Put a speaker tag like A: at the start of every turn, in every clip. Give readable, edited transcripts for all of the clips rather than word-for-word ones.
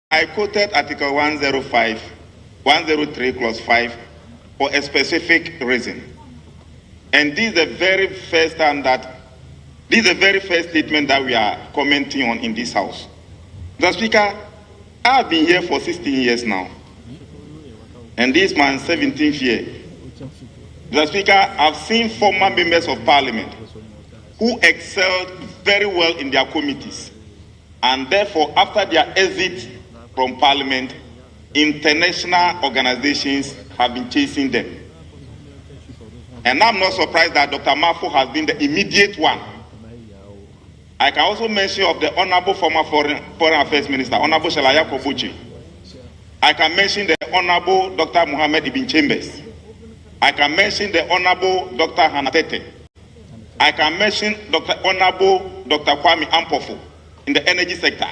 A: I quoted Article 103 Clause 5 for a specific reason. And this is the very first statement that we are commenting on in this House. Mr. Speaker, I've been here for 16 years now. And this man's 17th year. Mr. Speaker, I've seen former members of Parliament who excelled very well in their committees. And therefore, after their exit from Parliament, international organizations have been chasing them. And I'm not surprised that Dr. Mafo has been the immediate one. I can also mention of the Honorable former Foreign Affairs Minister, Honorable Shalaya Kobuchi. I can mention the Honorable Dr. Mohammed Ibn Chambers. I can mention the Honorable Dr. Hanatete. I can mention Honorable Dr. Kwame Ampofo in the energy sector.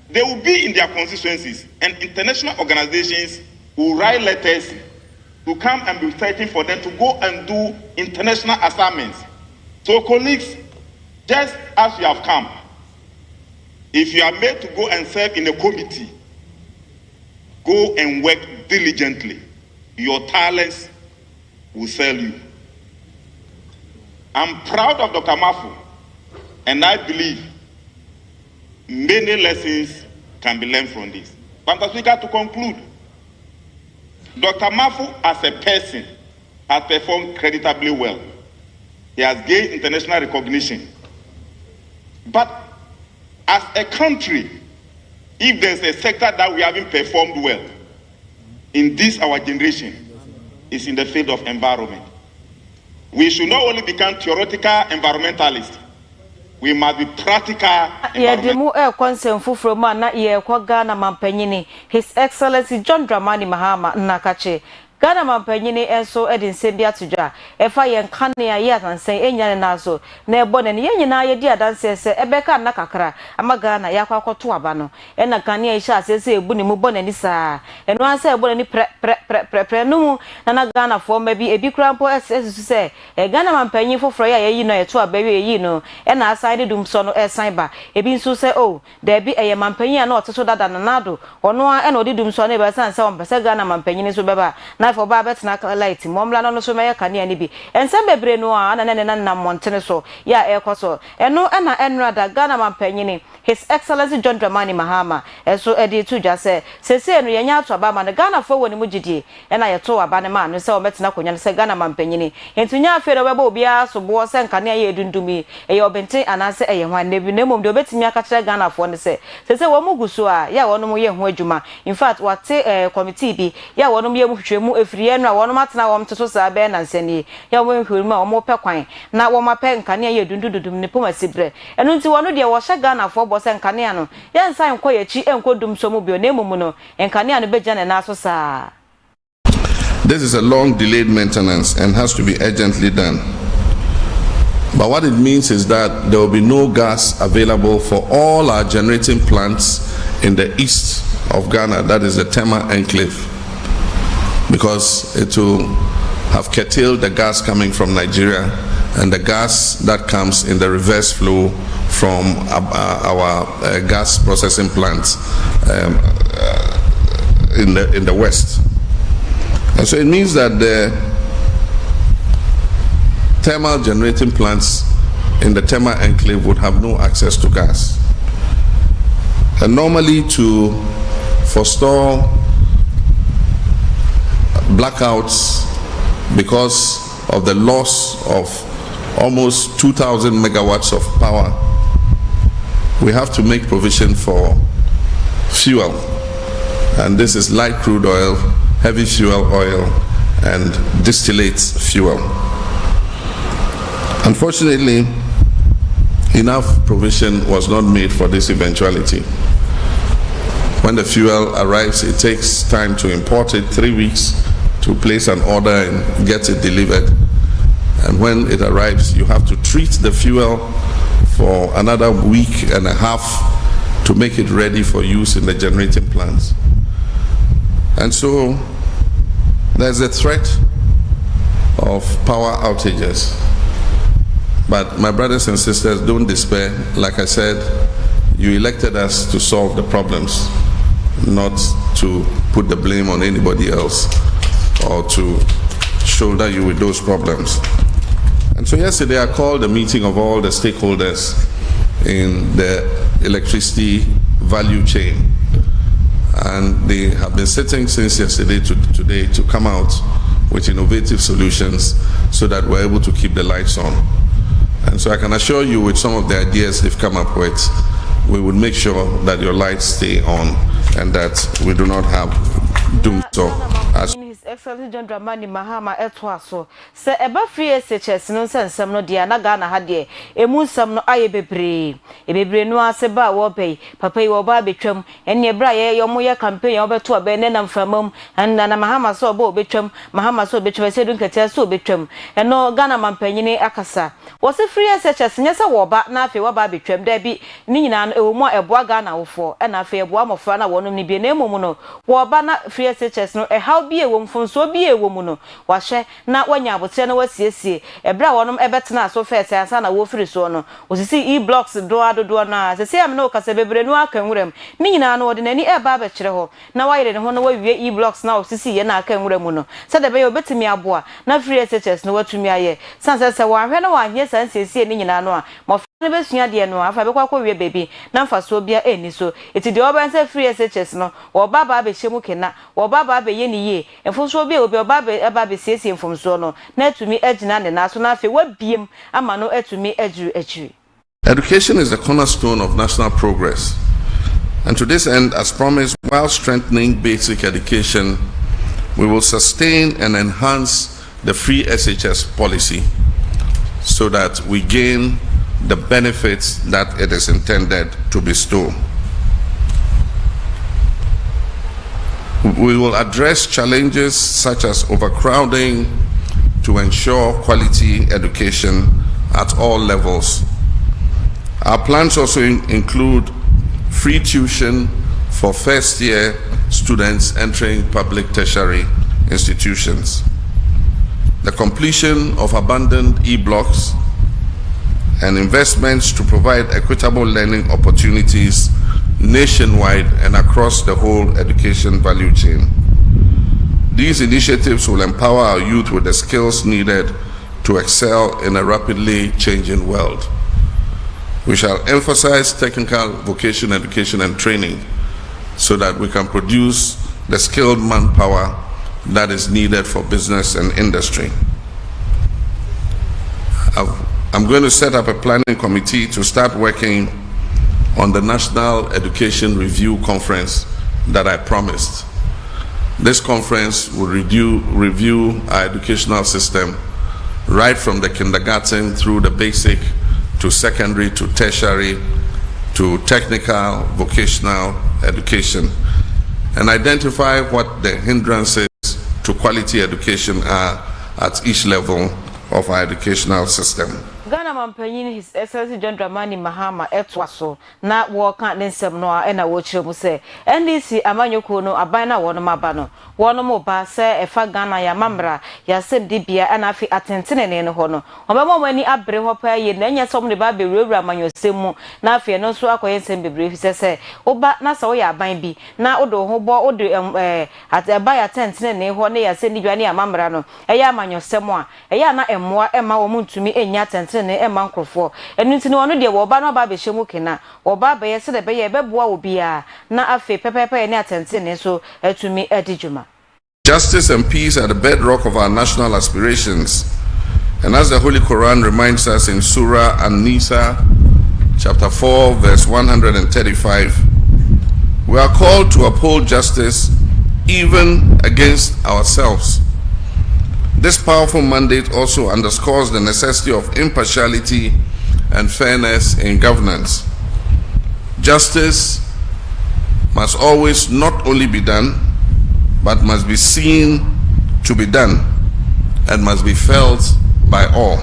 A: They will be in their constituencies, and international organizations will write letters to come and be searching for them to go and do international assignments. So colleagues, just as you have come, if you are made to go and serve in a committee, go and work diligently. Your talents will sell you. I'm proud of Dr. Mafu, and I believe many lessons can be learned from this. But Mr. Speaker, to conclude, Dr. Mafu as a person has performed creditably well. He has gained international recognition. But as a country, if there's a sector that we haven't performed well in this our generation, is in the field of environment. We should not only become theoretical environmentalists, we must be practical.
B: His Excellency John Dramani Mahama Nakache. Ghana mampanyini enso edi nsembia tuja efa yen kanea ye atansen enyane naso na ebone ne yenyina ye di adanse se ebeka na kakra ama Ghana yakwa akoto aba no ena kanea isha asese ebu ne mu bone ni saa eno anse ebone ni pre no na Ghana fo ma bi ebi krampo esu se Ghana mampanyin foforo ya yi no eto aba wi yi no ena aside dum so no esan ba ebi nso se o da bi eye mampanyin na oteso dada na nado ono a ena odi dum so na ebe san se on pese Ghana mampanyin so beba for Babet na light, Momla no so may can any be. And some bebre no and Montene so, ya ekoso. And no enra da Ghana man penny, His Excellency John Dramani Mahama, and so Eddie to just say and Rianya to Abama, the Ghana for when Mujidi, and I told Abanaman, and so Metnaco and say Ghana man penny. And to Nya Federable Bia, so Boas and Kanya didn't do me, a obente and I say, a one never name the bet me a catch Ghana for the say. Say, Wamugusua, ya one more young Wajuma. In fact, what say committee be, ya one more if Rienra one matna wam to so ben and send ya when Hulma or more pequine. Now one my pen can ye do Nipuma Sibre. And until one of the washer Ghana for Boss and Caniano. Yan sign quiet chi and could dum some of your name muno and Caniano Bejan and Asosa.
C: This is a long delayed maintenance and has to be urgently done. But what it means is that there will be no gas available for all our generating plants in the east of Ghana, that is the Tema enclave, because it will have curtailed the gas coming from Nigeria and the gas that comes in the reverse flow from our gas processing plants in the west. And so it means that the thermal generating plants in the Tema enclave would have no access to gas. And normally to forestall blackouts because of the loss of almost 2,000 megawatts of power, we have to make provision for fuel, and this is light crude oil, heavy fuel oil, and distillate fuel. Unfortunately, enough provision was not made for this eventuality. When the fuel arrives, it takes time to import it, 3 weeks to place an order and get it delivered. And when it arrives, you have to treat the fuel for another week and a half to make it ready for use in the generating plants. And so there's a threat of power outages. But my brothers and sisters, don't despair. Like I said, you elected us to solve the problems. not to put the blame on anybody else or to shoulder you with those problems. And so yesterday I called a meeting of all the stakeholders in the electricity value chain. And they have been sitting since yesterday to today to come out with innovative solutions so that we're able to keep the lights on. And so I can assure you, with some of the ideas they've come up with, we will make sure that your lights stay on and that we do not have doom so as
B: His Excellency John Dramani Mahama etwaso se eba free SHS no nsensem no dia na Ghana ha de emu nsem no aye bebre no ase ba wo pay papa yi wo ba betwam enne bra ye yo mo ye campaign obeto obe ne na mfamam na Mahama so oba obetwam Mahama so obetwam se dun ketia so obetwam eno Ghana mampanyini akasa wo se free SHS nyesa wo ba na afi wo ba betwam da bi ni nyina no ewo mo eboa Ghana wofo na afi eboa mofra na wonom ni bi na emu no wo ba na free SHS no how be a woman from so be a woman washe na wanya abote na wasiesie ebra wonom ebetena so first ansa na wo firi so no osisi e-blocks do na se am no kasa bebre no akanwuram ni nyina no de nani eba ba kire ho na wayire ne ho na wawie e-blocks na osisi ye na akanwuram no se de be yo betimi aboa na free SHS no watumi aye sanse se wahwe na wanye sansiesie ni nyina no a ne besua de no afa be kwakọ wie baby na mfa so bia eni so eti de oba nse free SHS no wo baba be hyemu kena wo baba be ye ni ye enfo so bia obi oba be eba be siesie mfom so no na atumi agina ne na so na afi wabiem ama no atumi agiru akiri.
C: Education is the cornerstone of national progress, and to this end, as promised, while strengthening basic education, we will sustain and enhance the free SHS policy so that we gain the benefits that it is intended to bestow. We will address challenges such as overcrowding to ensure quality education at all levels. Our plans also include free tuition for first-year students entering public tertiary institutions, the completion of abandoned e-blocks, and investments to provide equitable learning opportunities nationwide and across the whole education value chain. These initiatives will empower our youth with the skills needed to excel in a rapidly changing world. We shall emphasize technical vocational education and training so that we can produce the skilled manpower that is needed for business and industry. I'm going to set up a planning committee to start working on the National Education Review Conference that I promised. This conference will review our educational system right from the kindergarten through the basic to secondary to tertiary to technical vocational education and identify what the hindrances to quality education are at each level of our educational system.
B: Ghana mampanyini His Excellency John Dramani Mahama etwaso na wo kan nsem no a na wo kire mu se NDC amanyoko no aban na wono maba no wono mo ba se efa Ghana ya mamra ya sem de bia na afi atentene ne ho no obema mani abre ho pa ye na nya som ne ba be wurawura amanyosem mu na afi no so akoye nsem bebre fi se oba na sa wo ya aban bi na odo ho bo odo aba ya atentene ne ho ne ya se ni dwane amamra no eya amanyosem a eya na emmoa ema wo muntumi enya atentene ne emankrofo enunti ne wono de wo ba no ba be hyemu kena wo ba be ye se de be ye beboa obi a na afi pepepe ne atentene ne so atumi adijuma.
C: Justice and peace are the bedrock of our national aspirations, and as the Holy Quran reminds us in Surah An-Nisa chapter 4 verse 135, we are called to uphold justice even against ourselves. This powerful mandate also underscores the necessity of impartiality and fairness in governance. Justice must always not only be done, but must be seen to be done and must be felt by all.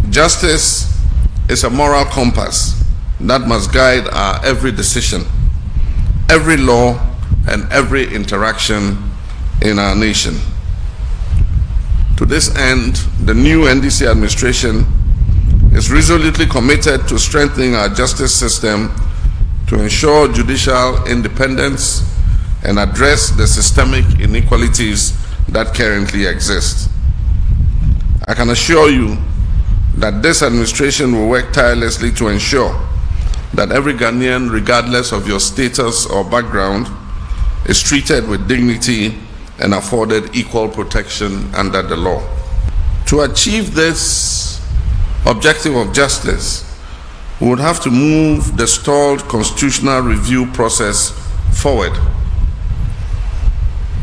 C: Justice is a moral compass that must guide our every decision, every law, and every interaction in our nation. To this end, the new NDC administration is resolutely committed to strengthening our justice system to ensure judicial independence and address the systemic inequalities that currently exist. I can assure you that this administration will work tirelessly to ensure that every Ghanaian, regardless of your status or background, is treated with dignity and afforded equal protection under the law. To achieve this objective of justice, we would have to move the stalled constitutional review process forward.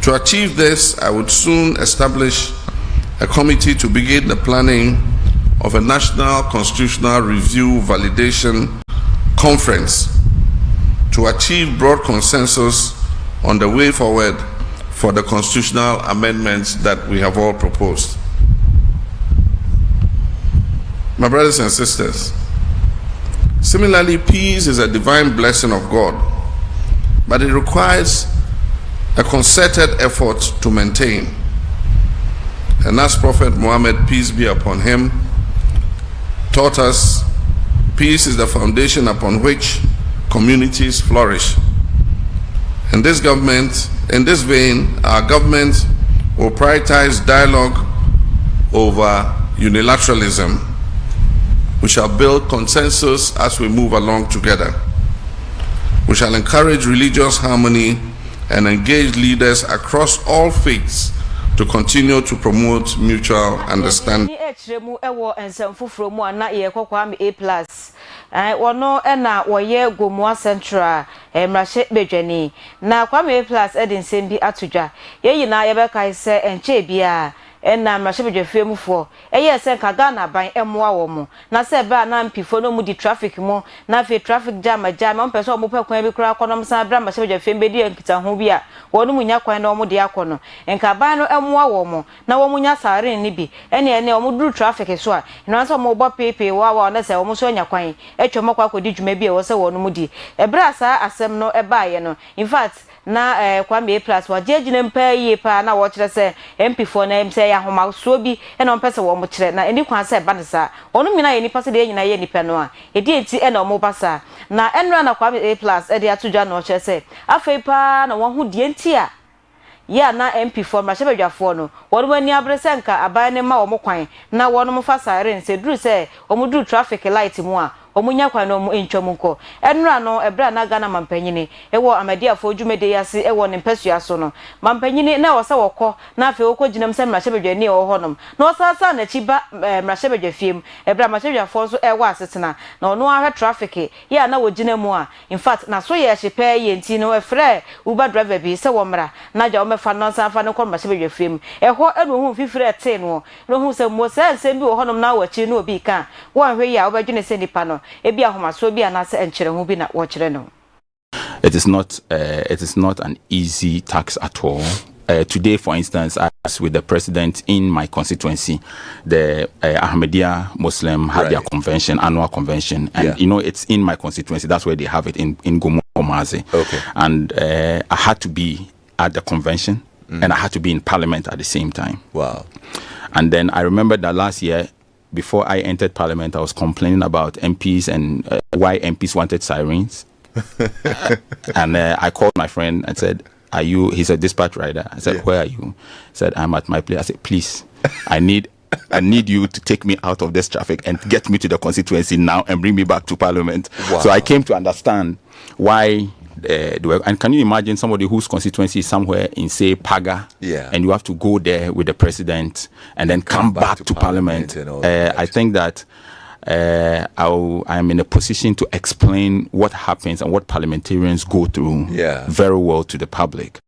C: To achieve this, I would soon establish a committee to begin the planning of a national constitutional review validation conference to achieve broad consensus on the way forward for the constitutional amendments that we have all proposed. My brothers and sisters, similarly, peace is a divine blessing of God, but it requires a concerted effort to maintain. And as Prophet Muhammad, peace be upon him, taught us, peace is the foundation upon which communities flourish. In this vein, our government will prioritize dialogue over unilateralism. We shall build consensus as we move along together. We shall encourage religious harmony and engage leaders across all faiths to continue to promote mutual understanding.
B: Wono na woye Gomua Central mrahye bedwani na Kwame Plus edin sembi atodwa ye yina ye beka ise enche bia na mrahye bedwafie mufo eye se ka Ghana ban emoa wo mu na se ba na mpifo no mu di traffic mu na fe traffic jam on person mo pe kwan bi kura konom san bra mrahye bedwafie be di enkita ho bia wono mu nya kwan na wo mu de akono enka ban no emoa wo mu na wo mu nya sare ni bi ene wo mu duru traffic so a no so mo bo pepe wa na se wo mu so nya kwan etwemo kwa kodi dwuma bi e wo se wono mu di ebra sa asem no ebaaye no in fact na Kwame Plus wa jejine mpa yi pa na wo kire se MP4 na mse ya homa so bi e na mpese wo mo kire na eni kwan se ba ne sa onu mina ye nipa se de nyina ye nipa no a edi enti e na mo basa na enra na Kwame Plus e de atodwa na o kire se afei pa na wo hu die enti a ya na MP4 mrahye bedwafo no wono mani abrese nka aban ne ma wo mo kwan na wono mo fa sare nse duru se wo mo duru traffic light mu a omunya kwa no entwom nko enra no ebra na Ghana mampanyini ewo amadiafo dwumede yase ewo ne mpasua so no mampanyini na wose wokọ na afi wokọ ginam se mrahye bedwani e wo honom na osasa na chiba mrahye bedwafiem ebra mrahye bedwafo so ewo asetena na ono ahwe traffic ya na wogina mu a in fact na so ye hyepe ye nti no efre uber driver bi se wo mra na ja o mefa no san fa no ko mrahye bedwafiem eho enu hu fifire te no hu se mo se bi wo honom na wachi no obi ka wo hwe ya obadwene se nipa no it
D: is not an easy task at all. Today, for instance, as with the president in my constituency, the Ahmadiyya Muslim had their convention, annual convention, and you know it's in my constituency. That's where they have it in Gomomazi. Okay. And I had to be at the convention, and I had to be in Parliament at the same time. Wow. And then I remember that last year, before I entered Parliament, I was complaining about MPs and why MPs wanted sirens. And I called my friend and said, "Are you?" He's a dispatch rider. I said, "Where are you?" He said, "I'm at my place." I said, "Please, I need you to take me out of this traffic and get me to the constituency now and bring me back to Parliament." Wow. So I came to understand why. And can you imagine somebody whose constituency is somewhere in, say, Paga, and you have to go there with the president and then come back to Parliament? I think that I am in a position to explain what happens and what parliamentarians go through very well to the public.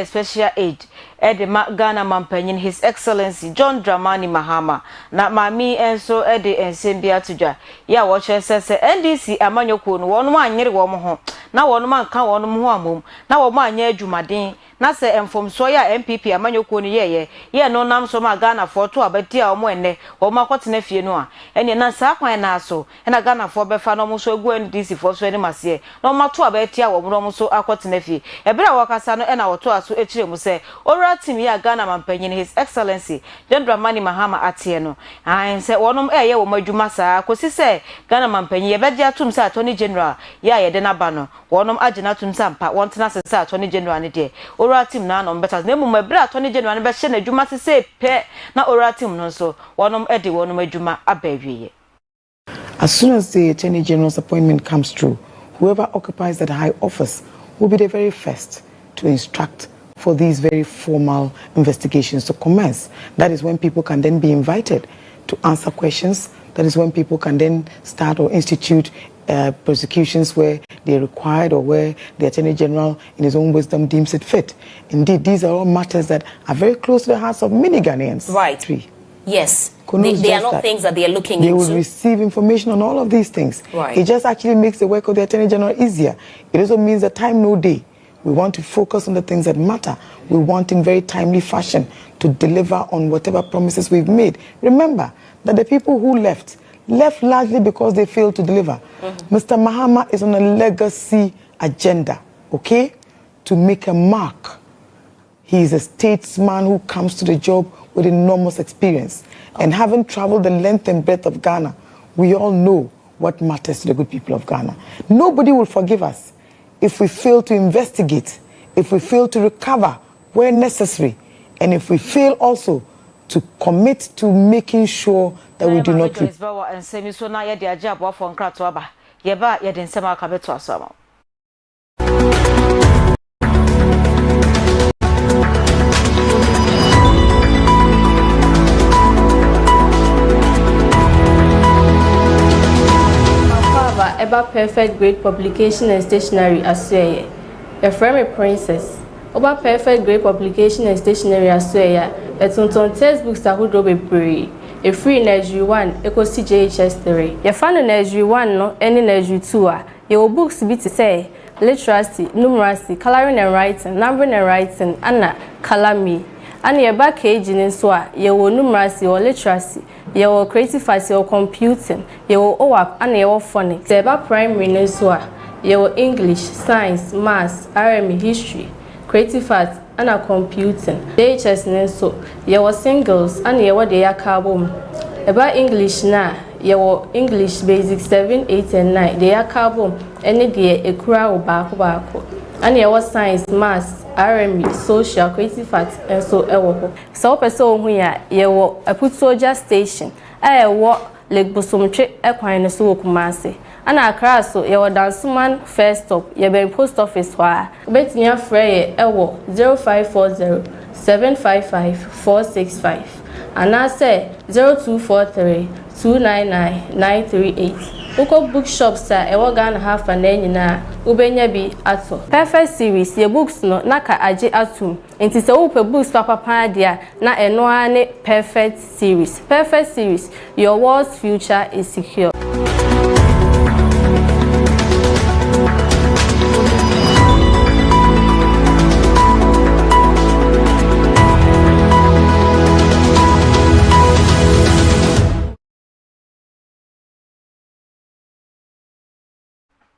B: Special aid Ghana mampanyin His Excellency John Dramani Mahama na mami enso ensembia tuja ya watch say NDC amanyoko no wonu anyere wo mo ho na wonu man ka wonu ho amom na wo mo anya adwumaden na se emfomso ya MPP amanyoko ni ye no nam so ma Ghana for to abati a omo enne o makotena fie no a ene na sa kwan na so na Ghana for befa no mo so egu NDC for so ni mase no mato abati a wo mo so akotena fie ebere wakasa no na woto aso echire mu se ora team ya Ghana mampanyin His Excellency John Dramani Mahama atie no an se wonom eye wo madwuma saa kosi se Ghana mampanyin ye beje atum se Attorney General ya ye de na ba no wonom agina atum sampa wontena se Attorney General ne de ora team na no better na mu ebere Attorney General ne be hye na adwuma se pe na ora team no so wonom ede wonom adwuma abawiye.
E: As soon as the Attorney General's appointment comes through, whoever occupies that high office will be the very first to instruct for these very formal investigations to commence. That is when people can then be invited to answer questions. That is when people can then start or institute prosecutions where they are required or where the Attorney General in his own wisdom deems it fit. Indeed, these are all matters that are very close to the hearts of many Ghanaians.
F: Right. Yes. They are not things that they are looking into.
E: They will receive information on all of these things.
F: Right.
E: It just actually makes the work of the Attorney General easier. It also means that time no day. We want to focus on the things that matter. We want in very timely fashion to deliver on whatever promises we've made. Remember that the people who left largely because they failed to deliver. Mr. Mahama is on a legacy agenda, okay, to make a mark. He is a statesman who comes to the job with enormous experience. And having traveled the length and breadth of Ghana, we all know what matters to the good people of Ghana. Nobody will forgive us if we fail to investigate, if we fail to recover where necessary, and if we fail also to commit to making sure that we do not repeat.
G: About perfect grade publication and stationery as well. A frame princess. About perfect grade publication and stationery as well. It's on textbooks that would be free. A free nursery 1, equal CJHS 3. Your fan nursery 1 no any nursery 2. Your books be to say literacy, numeracy, coloring and writing, numbering and writing, and calami. And your back age in so your numeracy or literacy. Your creative arts, your computing, your OAP, and your phonics. The primary neswa, your English, science, maths, RME, history, creative arts, and a computing. JHS neso, your singles, and your day carbon. About English na, your English basic 7, 8, and 9. They are carbon, any day a crowd bako. And your science, maths, RME, social, creative arts, and so ewo. So person who ya a put soldier station. I walk like Bosumche equine so kumase. And I crash so your dance man first stop, your ben post office wire. Bet near Frey ewo 0540 755 465. And I say 0243 299 938. Uko bookshops sa ewo Ghana half an na ubenya bi ato. Perfect series your books no naka aje atum. Nti se wo pe books papa dia na eno ane perfect series. Perfect series, your world's future is secure.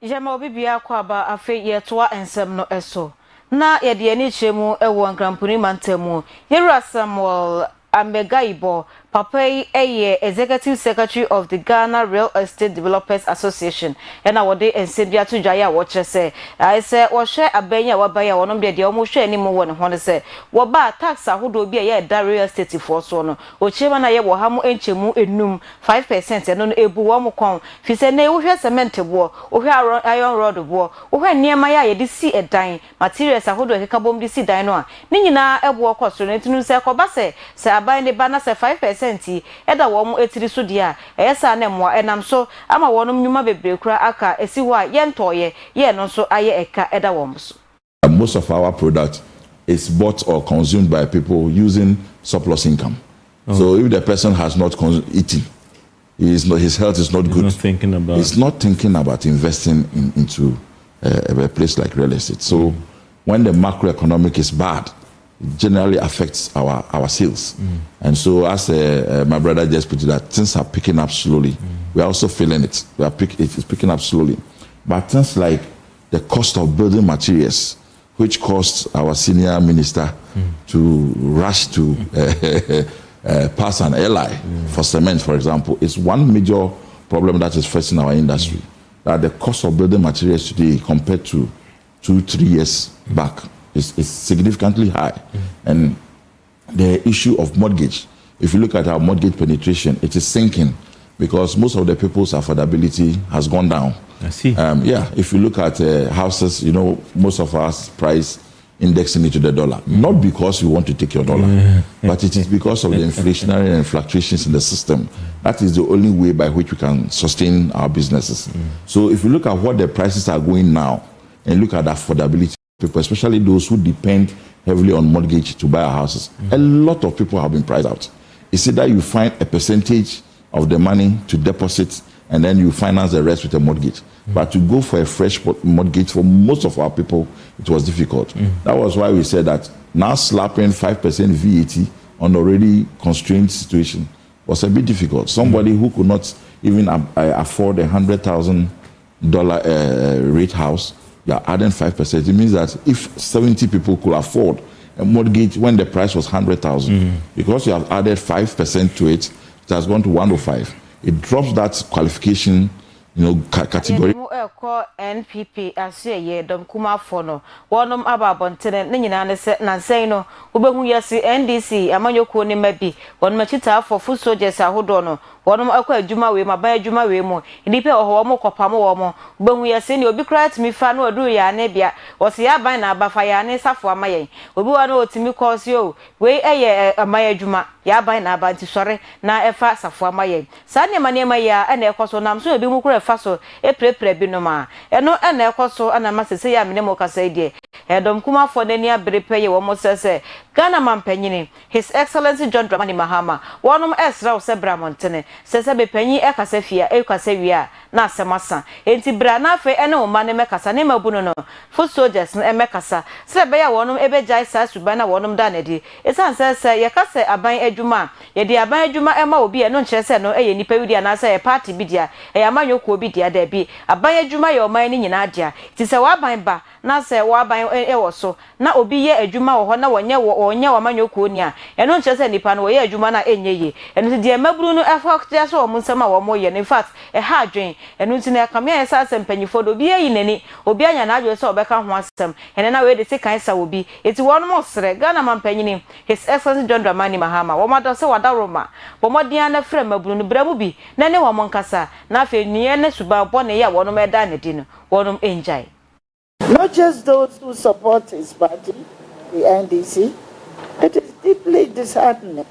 B: Jema obibia kwa ba afe yetoa ensem no eso na yede ani chemu ewo nkrampuni mantemu Yera Samuel Amegaibo Papai eye Executive Secretary of the Ghana Real Estate Developers Association ena wode ensebia to dwaya wo kire se ai se wo hwe abanya wabaya wonom de omo hwe ani mu won ho ne se wo ba tax ahodo bi ye da real estate for so no o chema na ye wo ha mu enchemu enum 5% eno no ebu wo mu kon fi se na wo hwe cement bo wo hwe iron rod bo wo hwe niema ya ye de si edan materials ahodo ekeka bom de si dan no a ni nyina ebo koso no tinu se ko ba se aban ne ba na se 5% eda wo mu etiri so dia eyesa na mo enam so ama wonom nyuma bebre kura aka esi ho a ye ntoye ye no so aye eka eda wo so.
H: Most of our product is bought or consumed by people using surplus income. So if the person has not eaten, his health is not good. He's not thinking about investing into a place like real estate. So when the macroeconomic is bad, it generally affects our sales. And so, as my brother just put it, that things are picking up slowly. We are also feeling it. It's picking up slowly. But things like the cost of building materials, which caused our senior minister to rush to pass an LI for cement, for example, is one major problem that is facing our industry. That the cost of building materials today compared to 2-3 years back is significantly high. And the issue of mortgage, if you look at our mortgage penetration, it is sinking because most of the people's affordability has gone down.
I: I see.
H: If you look at houses, most of us price indexing it to the dollar. Not because we want to take your dollar, but it is because of the inflationary and fluctuations in the system. That is the only way by which we can sustain our businesses. So if you look at what the prices are going now and look at the affordability of people, especially those who depend heavily on mortgage to buy our houses, a lot of people have been priced out. It's either you find a percentage of the money to deposit and then you finance the rest with a mortgage. But to go for a fresh mortgage for most of our people, it was difficult. That was why we said that now slapping 5% VAT on already constrained situation was a bit difficult. Somebody who could not even afford $100,000 rate house, you are adding 5%. It means that if 70 people could afford a mortgage when the price was 100,000, because you have added 5% to it, it has gone to 105. It drops that qualification, category.
B: NPP asye dom kuma fono wonom ababontene ne nyina ne se nansen no obehu yesi NDC amanyoko ne mabi wonom achita for food soldiers ahodo no wonom akwa adwuma we maban adwuma we mu nipa oho mo kopam wo mo obehu yesi ne obi krat mi fa no odu ya ne bia wose ya ban na abafa ya ne safo amayen obi wa no otimi cause yo we eye amayen adwuma ya ban na abanti sore na efa safo amayen sa ne manema ya na ekoso nam so obi mu kura fa so eprepre bi no ma eno na ekoso ana masese ya mene mo kasa die edom kuma fo nani abrepe ye wo mo sese Ghana mampanyini His Excellency John Dramani Mahama wonom esra wo se bramontene sese bepanyi ekasa fia ekasa wia na asemasa enti bra na afa ene wo ma ne mekasa ne mabuno no foot soldiers na emekasa se be ya wonom ebejai sa suba na wonom da na di esan sese ye kasa aban adwuma ye di aban adwuma ema obi e no nkyere se no eye nipa wi dia na se ye party bi dia e amanyoko obi dia da bi aban adwuma ye oman ni nyina dia ti se wa ban ba na se wa ban e wo so na obi ye adwuma wo ho na wonye wo amanyoko ni a e no nkyere se nipa no wo ye adwuma na enye ye eno di emaburu no afa kya so wo nsema wo mo ye in fact e ha adwen eno nti na kamia esa asempanyifo do bi yi nani obi anya na adwe se obeka ho asem ene na we de se kan sa obi eti wono mo sere Ghana mampanyini His Excellency John Dramani Mahama wo mado se wada Roma bo modin na frɛ maburu no bramu bi na ne wo mo nkasa na afa niye ne suba bo ne ya wono meda ne di no wono enjai.
J: Not just those who support his party, the NDC, it is deeply disheartening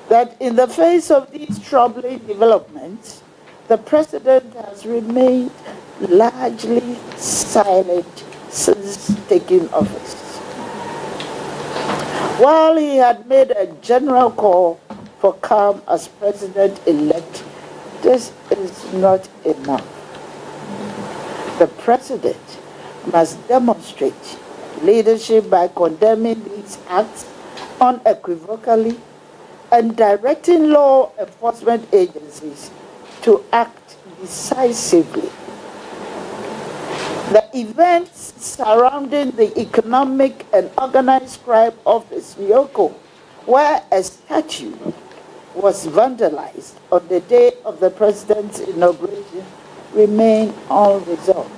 J: that in the face of these troubling developments, the president has remained largely silent since taking office. While he had made a general call for calm as president-elect, this is not enough. The president must demonstrate leadership by condemning these acts unequivocally and directing law enforcement agencies to act decisively. The events surrounding the Economic and Organized Crime Office, Yoko, where a statue was vandalized on the day of the president's inauguration, remain unresolved.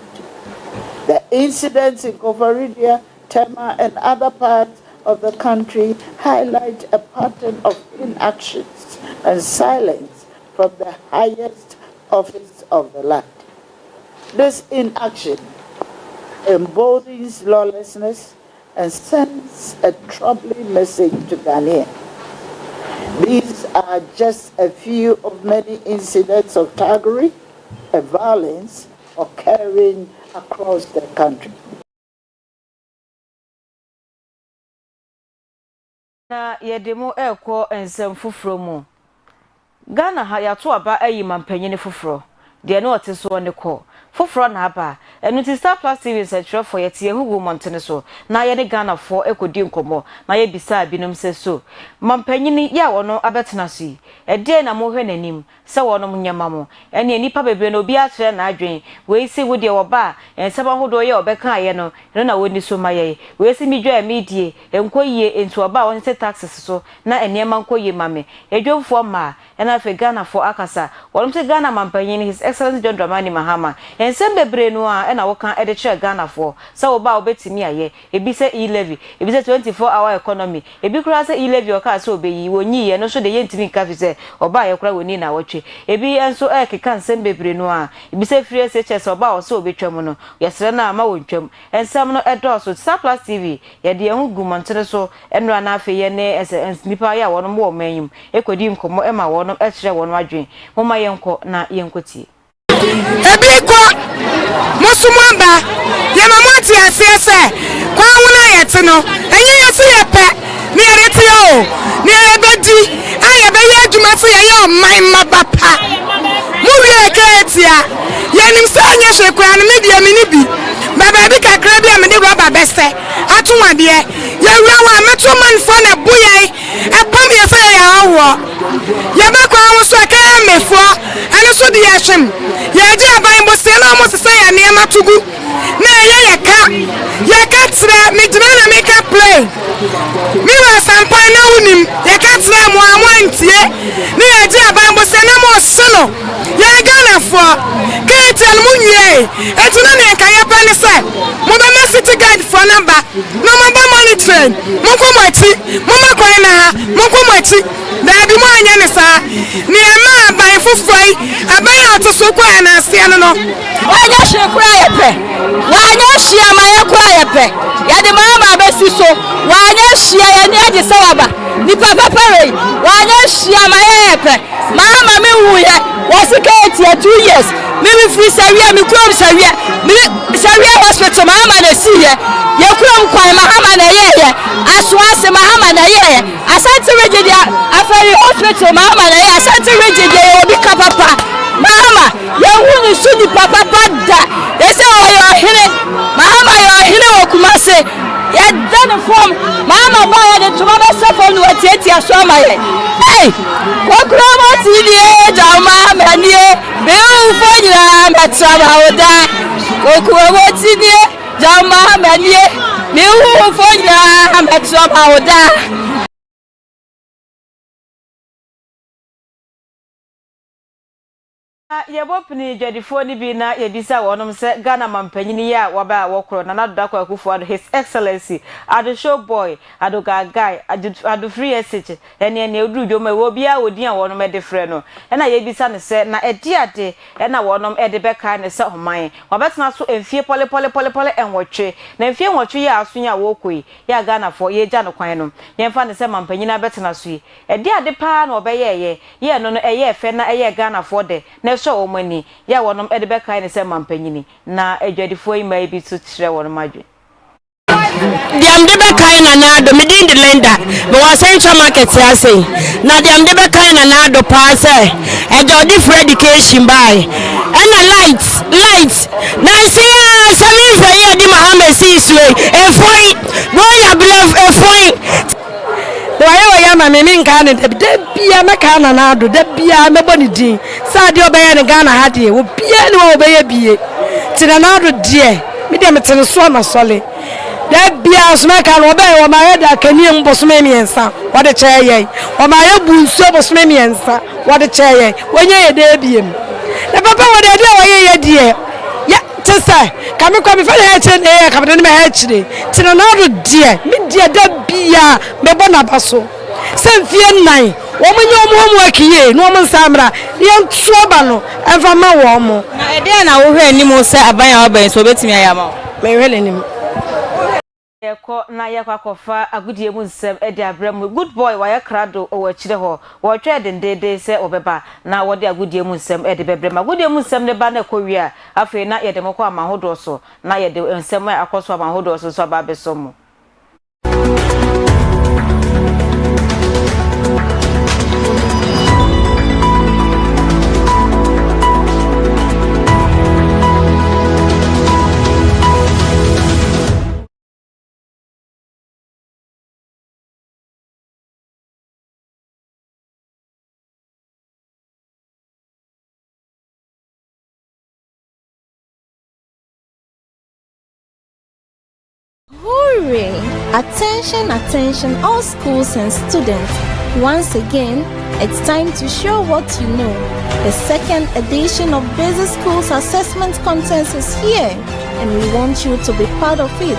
J: The incidents in Koforidia, Tema, and other parts of the country highlight a pattern of inactions and silence from the highest office of the land. This inaction emboldens lawlessness and sends a troubling message to Ghanaians. These are just a few of many incidents of thuggery and violence occurring across the country.
B: Na yedemo eko ensem fufuro mu Ghana ha yato aba ayi mampanyine fufuro de na oteso ne ko foforo na aba enu ti Star Plus TV search for yete hugu montene so na ye ne Ghana for ekodi nkomo na ye bisa binom se so mampanyini ya wono abetena so ede na mo hwe nanim se wono nyama mo ene nipa bebre no obi akyere na adwen we si wo de wo ba enseba hodo ye obeka ye no na woni so maye we si midwa medie enkoyie entu oba won se taxes so na enema nkoyie mame edwomfo ma ena fe Ghana for akasa wonom se Ghana mampanyini His Excellency John Dramani Mahama ensem bebre no a ena wo kan ede kire Ghana for se wo ba obetimi aye ebi se e-levy ebi se 24-hour economy ebi kura se e-levy o ka se obeyi wonyi ye no so de yentimi ka fi se oba ye kura woni na wotwe ebi enso ekeka nsem bebre no a ebi se free SHS oba o se obetwam no yesre na ama wontwam ensem no edo so Star Plus TV ye de hu gumontere so enra na afi ye ne nipa ya wono mo manyum ekodi nkomo ema wono ekire wono adwen moma yenko na yenkoti
I: ebi ko musumamba ye mamati asese kwa wona yete no enye yesi yepe ni ereti o ni ebedi aye be ye adwuma so ye yo man mabapa mu wie kreatia ye nim sa anya hwekwa no media minibi baba bi kakra bi amede roba beste atunwade ye wura wa meto man fo na boye epam ye se ye awo ye be kwa wo so ka mefo ane so di ye hwem ye ji aban bo se na mo se ya ne matugu na ye ka tra me dina na make up play mi wa sampai na unim ye ka tra mo amantie na ye ji aban bo se na mo sono ye Ghana fo ka etel mu nwie etina na ka ye pa ne se mo be city guide for number no mo be money train mo ko machi mo ma ko na mo ko machi da bi mo anya ne sa ni ama aban fufoi aban otoso ko na ase no wanya hwe kura ye pe wanya hwe ama ye kura ye pe ya de mama be si so wanya hwe ye ni ade se waba ni papa pare wanya hwe ama ye pe mama me wu ye wasiketi 2 years me free sawia me kura sawia me sawia hospital mama na si ye ye kura mkwai mama na ye aswase mama na ye asante regidia afari hospital mama na ye asante regidia ye obi kapapa mama ye hunu sudi papa pada ese oyo hine mama yo hine okumase ye done form mama boy de tumaba sefo no atieti asoma ye hey kokura moti die jama manie be ufo nyira metaba oda kokura moti die jama manie be ufo nyira metaba oda
B: ye bopini jadifo ni bi na ye bisa wonom se Ghana mampanyini ya waba wokro na nadakwa Akufo ado His Excellency ado show boy ado gagai ado free SH ene odu dwoma wo bia odin a wonom e de frɛ no na ye bisa ne se na edi ade na wonom e de beka ne se homan wabetena so emfie pole enwotwe na emfie enwotwe ya asonya wokoi ya Ghana fo ye gya no kwan no ye mfa ne se mampanyini abetena so yi edi ade pa na obeye ye no no eye fe na eye Ghana fo de na so omani ya wonom edebeka ne se mampanyini na adwadifo yi mai bi to kire wonom adwe
I: diam de beka na na do me din de lenda me wa central market ya say na diam de beka na na do pa say e do different education by and light na say seven for year di Muhammad siswe e foi no ya believe e foi waye ya ma me nka ne de bia me ka na na do de bia me boni din sa de obeye ne Ghana ha de wo bia ne wo obeye bie ti na na do de me de me tene so na sole de bia so me ka no obeye wo ma ye da kani mboso me miensa wo de cheye wo ma ye bu nso boso me miensa wo de cheye wonye ye de biem na papa wo de wo ye de ya tesa kame kwa mi fa na eche ne ka me ha chire ti na na do de me de da bia me bona baso semfie nan wo munye omo akiye no mo nsamra ye ntuoba no emfa ma wo mo
B: na ede na wo hwe anim se aban ya oban so betimi ayama
I: me hwe anim
B: yeko na yakwakofa agudie mu nsem ede abram good boy wa yakrado o wachire ho wo twa dendede se obeba na wo de agudie mu nsem ede bebrem agudie mu nsem ne ba na kowie afi na yede moko amahodo so na yede nsem Akosua amahodo so so ba besomo
K: Hooray! Attention, attention, all schools and students. Once again, it's time to show what you know. The second edition of Basic Schools Assessment Contest is here, and we want you to be part of it.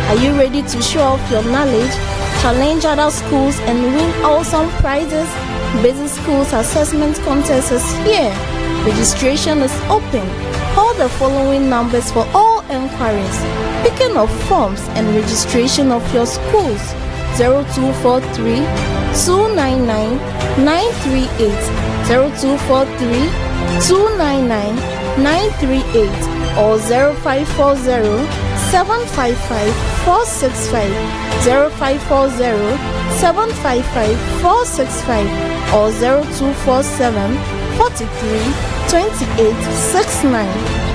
K: Are you ready to show off your knowledge, challenge other schools, and win awesome prizes? Basic Schools Assessment Contest is here. Registration is open. Call the following numbers for all enquiries, picking of forms and registration of your schools: 0243 299 938, 0243 299 938, or 0540 755 465, 0540 755 465, or 0247 43 28 69,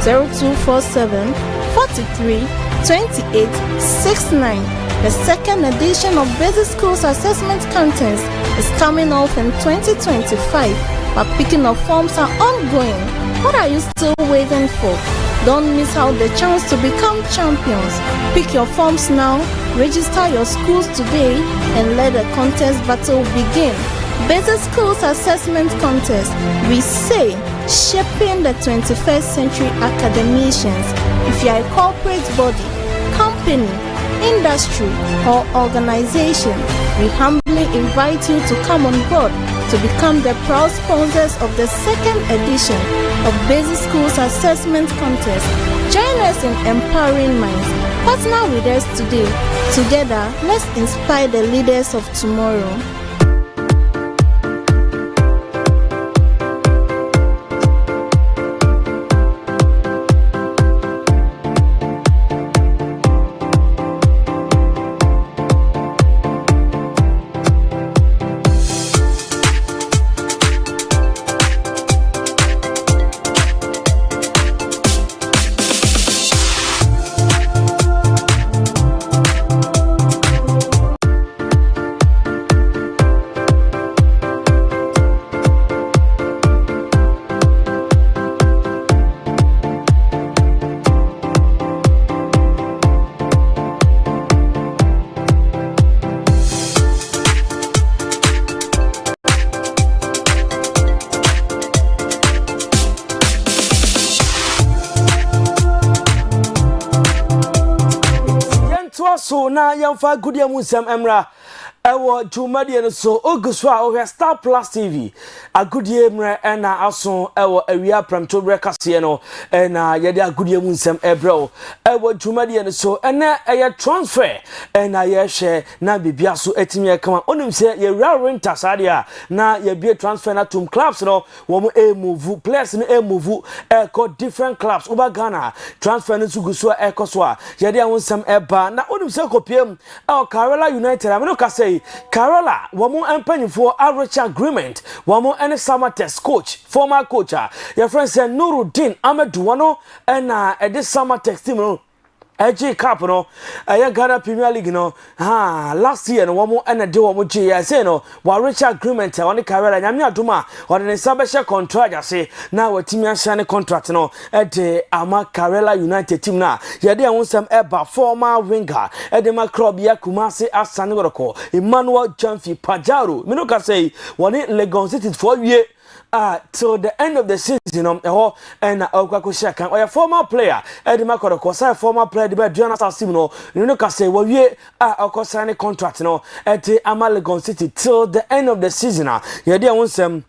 K: 0247 43 28 69. The second edition of Basic Schools Assessment Contest is coming off in 2025, but picking of forms are ongoing. What are you still waiting for? Don't miss out the chance to become champions. Pick your forms now, register your schools today, and let the contest battle begin. Basic Schools Assessment Contest. We say, shaping the 21st century academicians. If you are a corporate body, company, industry, or organization, we humbly invite you to come on board to become the proud sponsors of the second edition of Basic Schools Assessment Contest. Join us in empowering minds. Partner with us today. Together, let's inspire the leaders of tomorrow.
L: So na yamfa gudia musam emra ewo jumadi no so oguswa o Star Plus TV agudie emra na aso ewo awia pramto brekase no na yede agudie musam ebro ewo jumadi no so na eye transfer na ye hwe na bibia so etimi kama onim se ye rent asade na ye bie transfer na tum clubs no wo mo move players no move got different clubs over Ghana transfer no guswa ekoswa yede awonsam eba na onim se kopiem Carola United ameno ka say Carola womo empanyfo average agreement womo any summer test coach former coach your friend say Nuruddin Ameduwano na this summer test team no AJ Cup no Ghana Premier League no last year no womo na de womo je say no wa rich agreement on Carola nyame adoma on the sabesha contract say na watimi ahia ne contract no de ama Carola United team na ye de wonsam eba former winger de ma club ya Kumasi Asane Goroko Emmanuel Jamfi Pajaro me no ka say woni Legon City for wie till the end of the season and Okwakusha kan or former player Eddie Makoroko say former player the Diana Sim no you can say well ye sign a contract no at Amalegon City till the end of the season ye dey won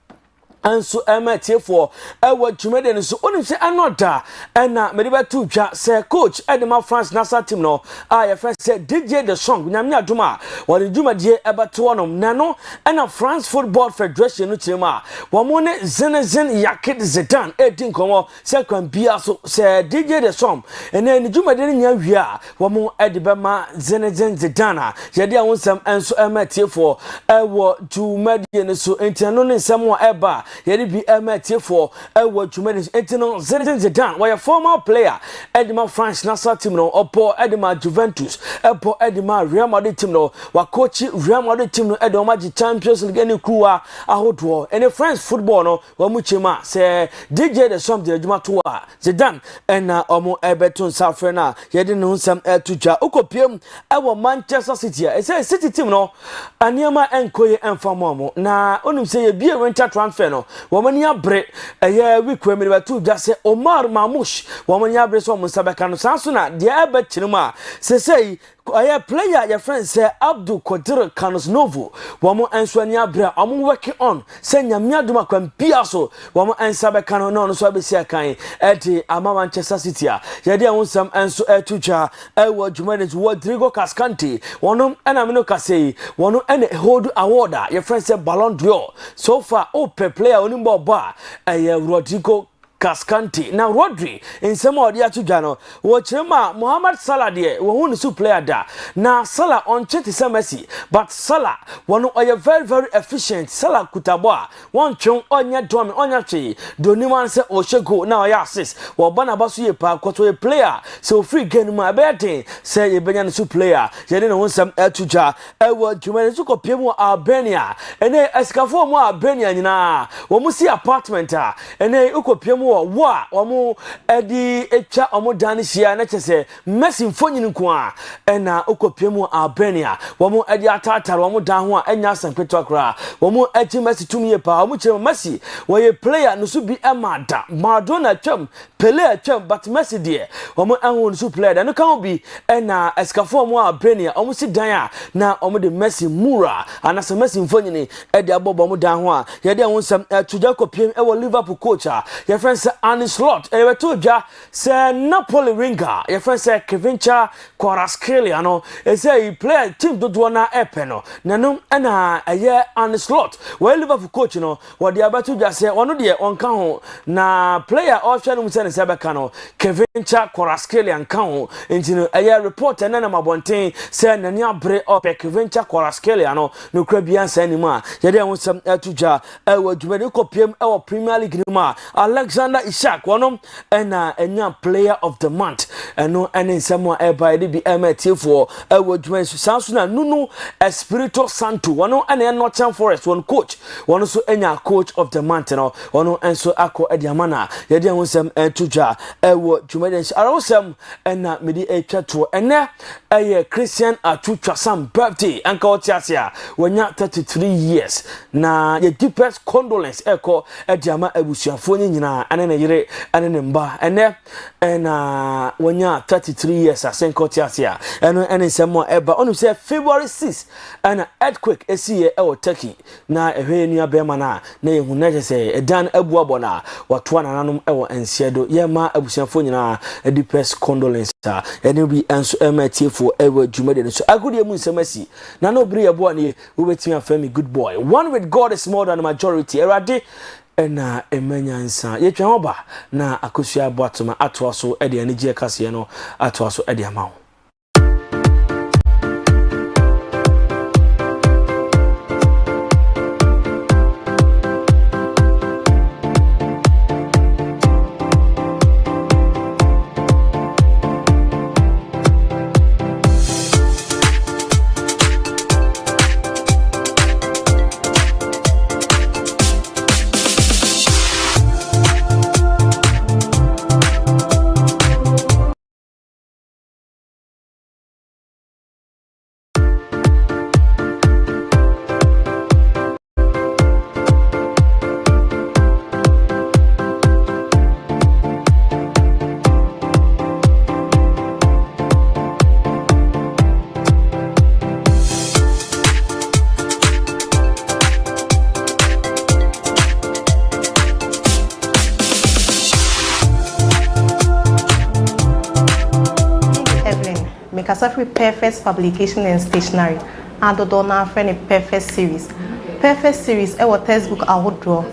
L: and so MT for what you made so only say another and mediba two twa say coach Edema France National team no your friend said DJ the song nyame aduma what the juma die ebato no nano and France Football Federation no chema wo ne Zinedine Zidane edin komo say kwan bia so say DJ the song and then juma de nya wia wo mo edibema Zinedine Zidane ye de wonsam and so MT for what juma die so entiano ne nsem wo eba yɛde bi ɛmɛtie for ɛwɔ dwumadi etino Zidane wɔ former player Edema France national team no opo Edema Juventus opo Edema Real Madrid team no wa coach Real Madrid team no Edema Champions League any crew ahodo any France football no wa mu chema say DJ the something adwuma to a Zidane na omo Everton Safrena yɛde no nsam etutwa ukopiem ɛwɔ Manchester City e say City team no aniema enkoye emfamomo na onum say ye bie winter transfer no wo mani abre eye week we me batu dwa say Omar Mamouche wo mani abre so mo sabeka no sanso na de ebe kinema say a player your friend say Abdul Qadir Kanos Novo womo enso ani abra omo working on say nyamia duma kwam bia so womo ensa be kan no so abesia kan eti ama Manchester City a ye de wonsam enso etutwa ewo Juventus Rodrigo Cascante wono ena me no kase wono ena hold award your friend say Ballon d'Or so far player oni bo ba Rodrigo Cascante na Rodri in some of the atujano wochema Mohamed Salah de wo hu player da na Salah on cheti Messi but Salah one very very efficient Salah kutabo one chon onya dom onya chi doni man se oshego na oya assist wo bana baso ye pa kwato player so free game ma betin say ye benya no player ye de no nsam atuja ewo dwuma so kopiem wo Albania ene eskafo mo Albania nyina wo mu si apartment a ene ukopiem wa omo edi etwa omo dan hia na chese Messi mfonyin nko a na okopiem Albania womo edi atatare womo dan ho a enya sanpeto akra womo eji Messi tumie pa womo chere Messi wo ye player no so bi emada Maradona twam Pele atwam but Messi de womo enho no so player no kan bi na eskafo mo Albania omo si dan a na omo de Messi mura anase Messi mfonyin edi abobo mo dan ho a ye de wonsam tuja kopiem e wo Liverpool coach a ye friend Arne Slot e weto dwa say Napoli winger your friend say Kevincha Kvaratskhelia no e say he play team dodo na epe no nanom na eye Arne Slot we Liverpool coach no wo de abeto dwa say ono de onka ho na player option no say ne sebeka no Kevincha Kvaratskhelia nka ho ntino eye report na na mabonten say nani abre op Kevincha Kvaratskhelia no kra bia say ni ma ye de won atudwa e wo dwumade kopiem e wo Premier League ni ma Alexander Ishak wonom ena enya player of the month eno ene nsemo eba de bi emetifo ewo dwuma sanso na Nuno Espirito Santo wono ene Nottingham Forest won coach wono so enya coach of the month no wono enso akọ ediamana ye de wonsem entudwa ewo dwuma de arosem ena medi etwato ene eye Christian Atutwa Sam birthday anka otiasia wonya 33 years na ye deepest condolence eko ediama abusuafo nyina ane yire ane mba ene na wonya 33 years asenkotiasia ene nsemo eba onu say February 6 ana earthquake esiye e Turkey na ehwe nua bema na yehu na say edan abuabo na wato ananom e wo ensiedo ye ma abusuafo nyina deepest condolence ene bi enso ematiefo ewo dwumade no so agudi emu nsemasi na no bri yebo ne wo betimi afami good boy one with God is more than a majority erade ena emenyansa ye twa hoba na Akosua Boatemaa atoaso ede anigye kase no atoaso ede amawo.
M: Kasafri Perfect Publication and Stationery and Dodona friend a Perfect Series. Perfect Series our textbook ahodo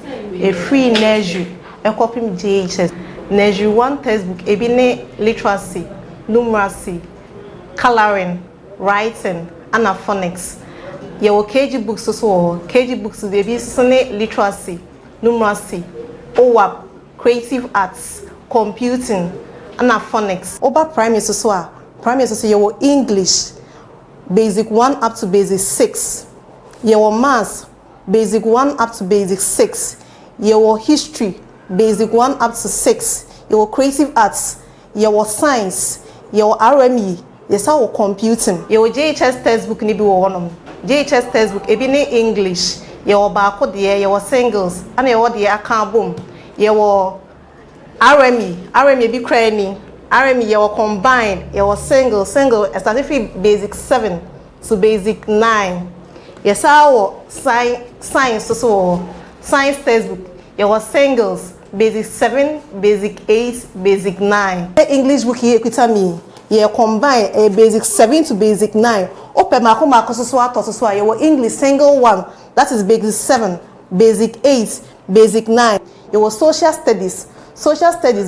M: a free nursery a copy JHS nursery one textbook ebine literacy, numeracy, coloring, writing and phonics. Your KG books also KG books baby sene literacy numeracy, OWAP, creative arts, computing, and phonics. Over primary so primary so your English, basic 1 up to basic 6. Your maths, basic 1 up to basic 6. Your history, basic 1 up to 6. Your creative arts, your science, your RME, yes, our computing. Your JHS textbook ni bi wo JHS textbook ebi ni English. Your baako de your singles, and your de aka bom. Your RME bi kra ni. RME your combined, your single, starting basic 7 to basic 9. Yes, our science so science textbook. Your singles, basic 7, basic 8, basic 9. The English book here me. You combine a basic 7 to basic 9. Open your English single 1, that is basic 7, basic 8, basic 9. Your social studies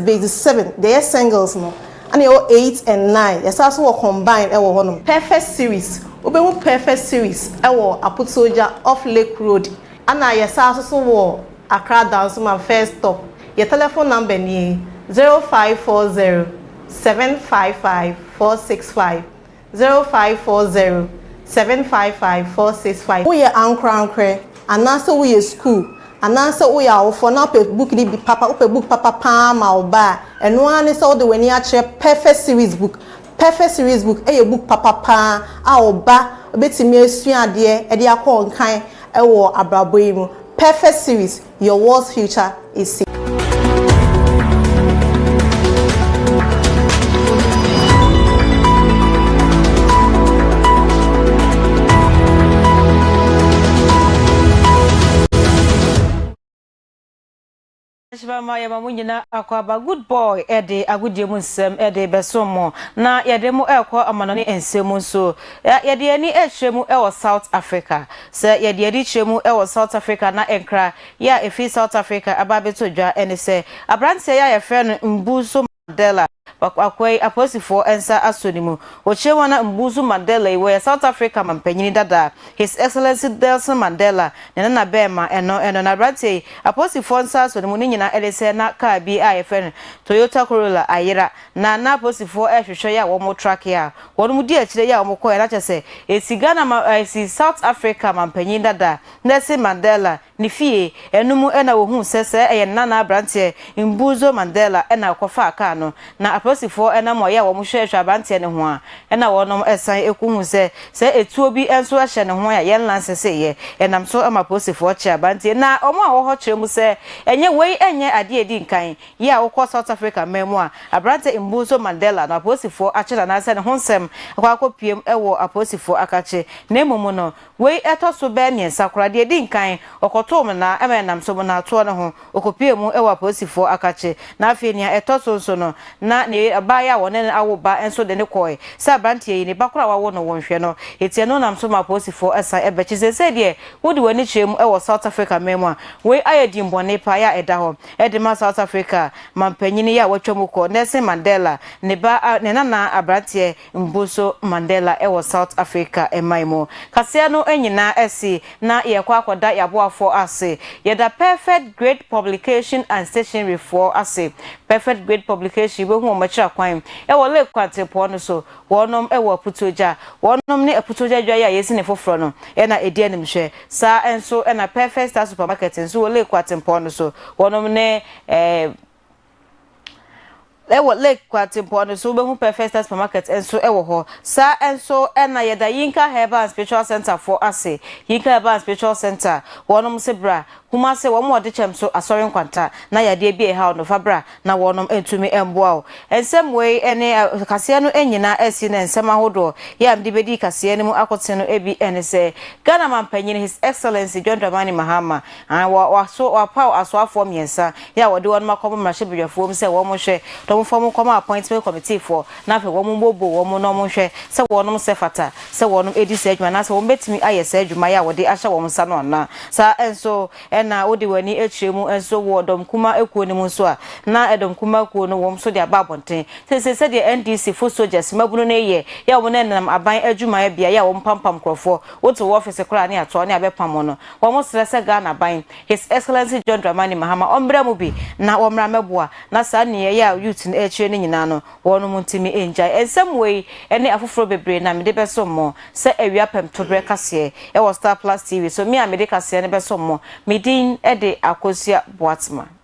M: basic 7, they are singles no. And your 8 and 9. Yes, also combine one. Perfect series. Open perfect series. I put soldier off Lake Road. And I yes also Accra dance my first stop. Your telephone number ni 0540 755 465 0540 755 465. We are ankre and also we are school and also we are for now book ni bi papa book papa pa ma oba and one is all the when you perfect series book e book papa pa a oba obetimi asua ade e de akọ nkan e wo abrabo yi mu. Perfect series, your world's future is safe.
B: Maya mamunyina akwaba good boy ede agudie mu nsem ede besomo na yede mu ekwa amanone ensemu so yede ani ehwemu ewo South Africa se yede adi chemu ewo South Africa na enkra ya efi South Africa ababeto dwa ene se abrante ya yefre no Mbuso Mandela akwai aposifo ensa asonimu ochewa na Mbuso Mandela iwe South Africa mampanyini dada His Excellency Nelson Mandela na bema eno na brate aposifo ensa asonimu ni nyina elese na car bi IFN Toyota Corolla ayira na aposifo ehwehwe ya wo mo track ya wo mu di akire ya wo koye na chese esigana esi South Africa mampanyini dada Nelson Mandela ni fie enumu ena wo hu sese nana brante Mbuso Mandela ena kofa aka no na aposifo ena moya wo muhwehwe abante ne ho a ena wonom esan ekuhu se etuo bi enso ahye ne ho ya yen lansese ye enam so ama aposifo che abante na omo a wo ho kire mu se enye wei enye ade edi nkan ye a wo ko South Africa memu a abrante Mbuso Mandela na aposifo achira na se ne ho nsem akopiem ewo aposifo akache na emumu no wei etoso be ne sakrade edi nkan okotom na emenam so na to ne ho okopiem ewo aposifo akache na afi nia etoso so no na ne abaya wone awoba enso de ne koy sa brantie ne bakora wawo no wonhwe no etie no nam so ma posifo esa ebechi se de wodi wani chem e South Africa memu a we ayedi mbone pa ya eda ho ede ma South Africa mampanyini ya watwamuko Nelson Mandela ne ba ne nana abrantie Mbuso Mandela e South Africa emaimo kase no enyina esi na ye kwa akoda yaboafo ase yeda perfect great publication and stationery for ase perfect great publication we hu macha kwan e wo le kwatepo no so wonom e wo putoja wonom ne aputoja dwa ya yesi ne foforo no e na edi anim hwe sa enso e na perfect star supermarket enso wo le kwatepo no so wonom ne ewo lake kwatimpo no so be hu perfect supermarket enso ewo ho sa enso na yeda Yinka Herbal and Spiritual Center for ase Yinka Herbal and Spiritual Center wonom se bra kuma se wo mo de chem so asori nkwanta na yade bi e ha no fabra na wonom entumi emboa ensem we ene kase no enyina esi na ensem ahodo ya mde bedi kase no mu akote no ebi ene se Ghana mampanyini His Excellency John Dramani Mahama wa so wa pa aso afo miensa ya wode won makomo mrahye bedwafo se wo mo hwe so form come appointment committee for na fe wo mo bobo wo mo no mo hwe se wo no se fata se wo no edi se adwuma na se wo betimi aye se adwuma ya wo de ahye wo nsa no na sa enso na wo de wani atremu enso wo dom kuma ekuo ni mu so a na edom kuma ekuo no wo so de aba bonten se de NDC fo soldiers mabunu na ye ya wo na nam aban adwuma ya bia ya wo pampam krofo wo to office kra ne ato ne abepam no wo mo stress Ghana ban His Excellency John Dramani Mahama ombra mu bi na wo mra meboa na sa ne ya youth na echire ne nyina no wo no muntimi enjai ensem wei ene afoforo bebre na me de beso mo se awia pem to bre kase e wo Star Plus TV so me a me de kase ne beso mo me din e de Akosua Boatemaa.